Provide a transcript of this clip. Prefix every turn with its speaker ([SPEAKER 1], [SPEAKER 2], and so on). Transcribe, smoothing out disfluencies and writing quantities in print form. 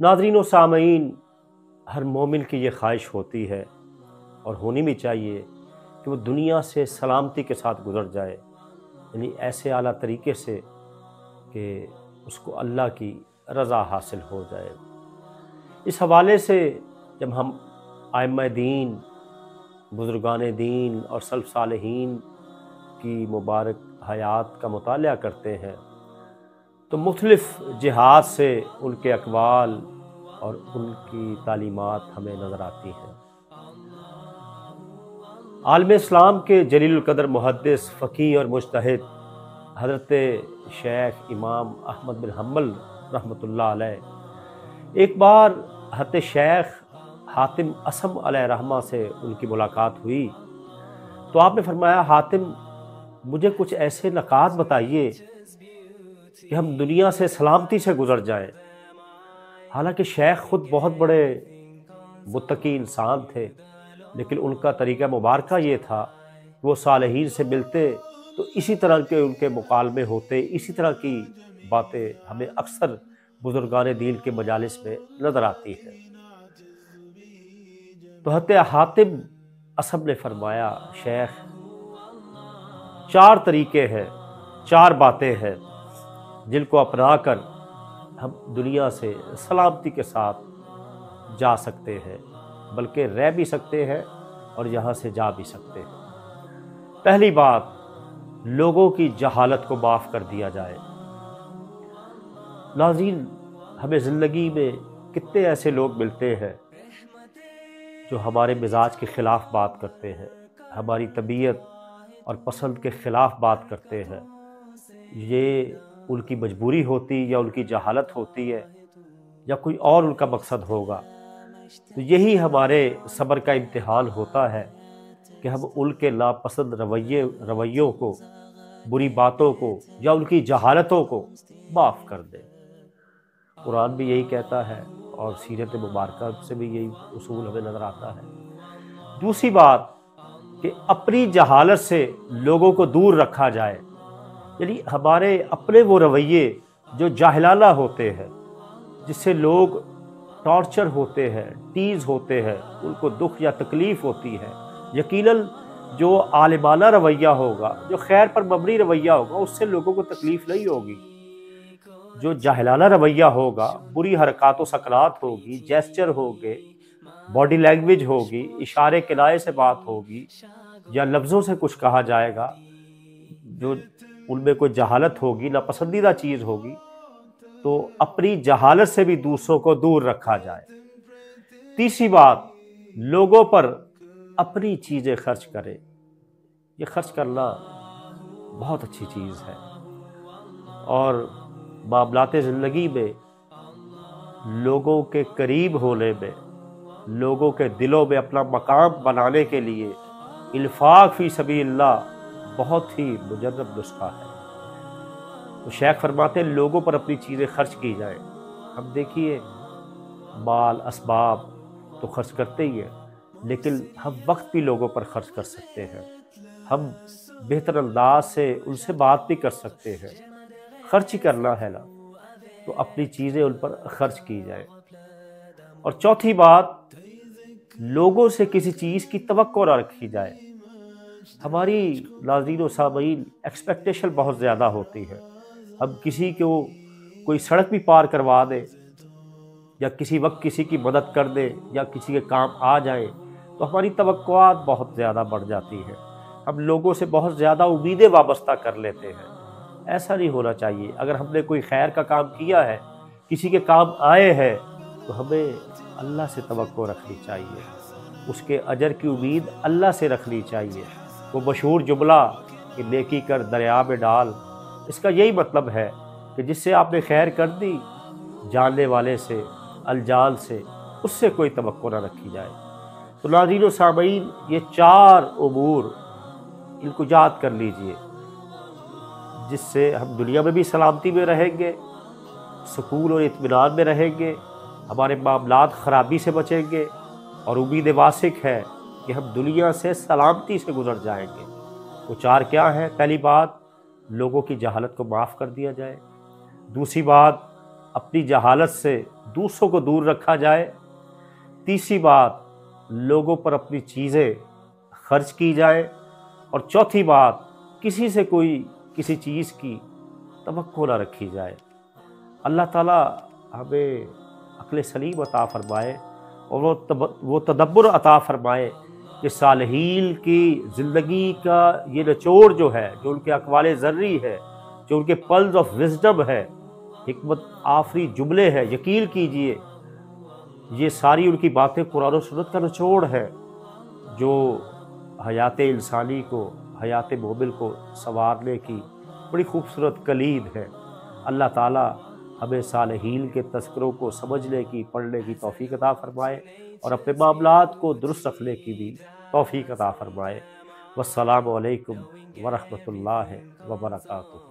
[SPEAKER 1] ناظرین و سامعین، ہر مومن کی یہ خواہش ہوتی ہے اور ہونی بھی چاہیے کہ وہ دنیا سے سلامتی کے ساتھ گزر جائے، یعنی ایسے اعلیٰ طریقے سے کہ اس کو اللہ کی رضا حاصل ہو جائے۔ اس حوالے سے جب ہم ائمہ دین، بزرگان دین اور سلف صالحین کی مبارک حیات کا مطالعہ کرتے ہیں تو مختلف جہات سے ان کے اقوال اور ان کی تعلیمات ہمیں نظر آتی ہیں۔ عالم اسلام کے جلیل القدر محدث، فقیہ اور مجتہد حضرت شیخ امام احمد بن حنبل رحمۃ اللہ علیہ، ایک بار حضرت شیخ حاتم اصم علیہ رحمہ سے ان کی ملاقات ہوئی تو آپ نے فرمایا، حاتم مجھے کچھ ایسے نکات بتائیے کہ ہم دنیا سے سلامتی سے گزر جائیں۔ حالانکہ شیخ خود بہت بڑے متقی انسان تھے، لیکن ان کا طریقہ مبارکہ یہ تھا کہ وہ صالحین سے ملتے تو اسی طرح کے ان کے مکالمے ہوتے، اسی طرح کی باتیں ہمیں اکثر بزرگان دین کے مجالس میں نظر آتی ہیں۔ تو حضرت حاتم اصم نے فرمایا، شیخ 4 طریقے ہیں، 4 باتیں ہیں جن کو اپنا کر ہم دنیا سے سلامتی کے ساتھ جا سکتے ہیں، بلکہ رہ بھی سکتے ہیں اور یہاں سے جا بھی سکتے ہیں۔ پہلی بات، لوگوں کی جہالت کو معاف کر دیا جائے۔ ناظرین، ہمیں زندگی میں کتنے ایسے لوگ ملتے ہیں جو ہمارے مزاج کے خلاف بات کرتے ہیں، ہماری طبیعت اور پسند کے خلاف بات کرتے ہیں۔ یہ ان کی مجبوری ہوتی یا ان کی جہالت ہوتی ہے یا کوئی اور ان کا مقصد ہوگا۔ تو یہی ہمارے صبر کا امتحان ہوتا ہے کہ ہم ان کے ناپسند رویوں کو، بری باتوں کو یا ان کی جہالتوں کو معاف کر دیں۔ قرآن بھی یہی کہتا ہے اور سیرت مبارکہ سے بھی یہی اصول ہمیں نظر آتا ہے۔ دوسری بات کہ اپنی جہالت سے لوگوں کو دور رکھا جائے، یعنی ہمارے اپنے وہ رویے جو جاہلانہ ہوتے ہیں، جس سے لوگ ٹارچر ہوتے ہیں، ٹیز ہوتے ہیں، ان کو دکھ یا تکلیف ہوتی ہے۔ یقیناً جو عالمانہ رویہ ہوگا، جو خیر پر مبنی رویہ ہوگا، اس سے لوگوں کو تکلیف نہیں ہوگی۔ جو جاہلانہ رویہ ہوگا، بری حرکات و سکنات ہوگی، جیسچر ہوگے، باڈی لینگویج ہوگی، اشارے کنائے سے بات ہوگی یا لفظوں سے کچھ کہا جائے گا، جو ان میں کوئی جہالت ہوگی، ناپسندیدہ چیز ہوگی، تو اپنی جہالت سے بھی دوسروں کو دور رکھا جائے۔ تیسری بات، لوگوں پر اپنی چیزیں خرچ کرے۔ یہ خرچ کرنا بہت اچھی چیز ہے، اور معاملات زندگی میں لوگوں کے قریب ہونے میں، لوگوں کے دلوں میں اپنا مقام بنانے کے لیے انفاق فی سبیل اللہ بہت ہی مجرب نسخہ ہے۔ تو شیخ فرماتے ہیں لوگوں پر اپنی چیزیں خرچ کی جائیں۔ ہم دیکھیے، مال اسباب تو خرچ کرتے ہی ہیں، لیکن ہم وقت بھی لوگوں پر خرچ کر سکتے ہیں۔ ہم بہتر انداز سے ان سے بات بھی کر سکتے ہیں۔ خرچ ہی کرنا ہے نا، تو اپنی چیزیں ان پر خرچ کی جائیں۔ اور چوتھی بات، لوگوں سے کسی چیز کی توقع نہ رکھی جائے۔ ہماری ناظرین و سامعین ایکسپیکٹیشن بہت زیادہ ہوتی ہے۔ ہم کسی کو کوئی سڑک بھی پار کروا دیں یا کسی وقت کسی کی مدد کر دیں یا کسی کے کام آ جائیں تو ہماری توقعات بہت زیادہ بڑھ جاتی ہیں۔ ہم لوگوں سے بہت زیادہ امیدیں وابستہ کر لیتے ہیں۔ ایسا نہیں ہونا چاہیے۔ اگر ہم نے کوئی خیر کا کام کیا ہے، کسی کے کام آئے ہیں، تو ہمیں اللہ سے توقع رکھنی چاہیے، اس کے اجر کی امید اللہ سے رکھنی چاہیے۔ وہ مشہور جملہ کہ نیکی کر دریا میں ڈال، اس کا یہی مطلب ہے کہ جس سے آپ نے خیر کر دی، جاننے والے سے، الجان سے، اس سے کوئی توقع نہ رکھی جائے۔ تو ناظرین و سامعین، یہ 4 امور ان کو یاد کر لیجئے، جس سے ہم دنیا میں بھی سلامتی میں رہیں گے، سکون اور اطمینان میں رہیں گے، ہمارے معاملات خرابی سے بچیں گے، اور امید واثق ہے کہ ہم دنیا سے سلامتی سے گزر جائیں گے۔ وہ 4 کیا ہیں؟ پہلی بات، لوگوں کی جہالت کو معاف کر دیا جائے۔ دوسری بات، اپنی جہالت سے دوسروں کو دور رکھا جائے۔ تیسری بات، لوگوں پر اپنی چیزیں خرچ کی جائے۔ اور چوتھی بات، کسی سے کوئی کسی چیز کی توقع نہ رکھی جائے۔ اللہ تعالیٰ ہمیں عقل سلیم عطا فرمائے اور وہ تدبر عطا فرمائے کہ صالحین کی زندگی کا یہ نچوڑ جو ہے، جو ان کے اقوال ذری ہے، جو ان کے پلز آف وزڈم ہے، حکمت آفری جملے ہیں، یقین کیجئے یہ ساری ان کی باتیں قرآن و سنت کا نچوڑ ہے، جو حیات انسانی کو، حیات مومن کو سنوارنے کی بڑی خوبصورت کلید ہے۔ اللہ تعالیٰ ہمیں صالحین کے تذکروں کو سمجھنے کی، پڑھنے کی توفیق عطا فرمائے اور اپنے معاملات کو درست رکھنے کی بھی توفیق عطا فرمائے۔ والسلام علیکم ورحمۃ اللہ وبرکاتہ۔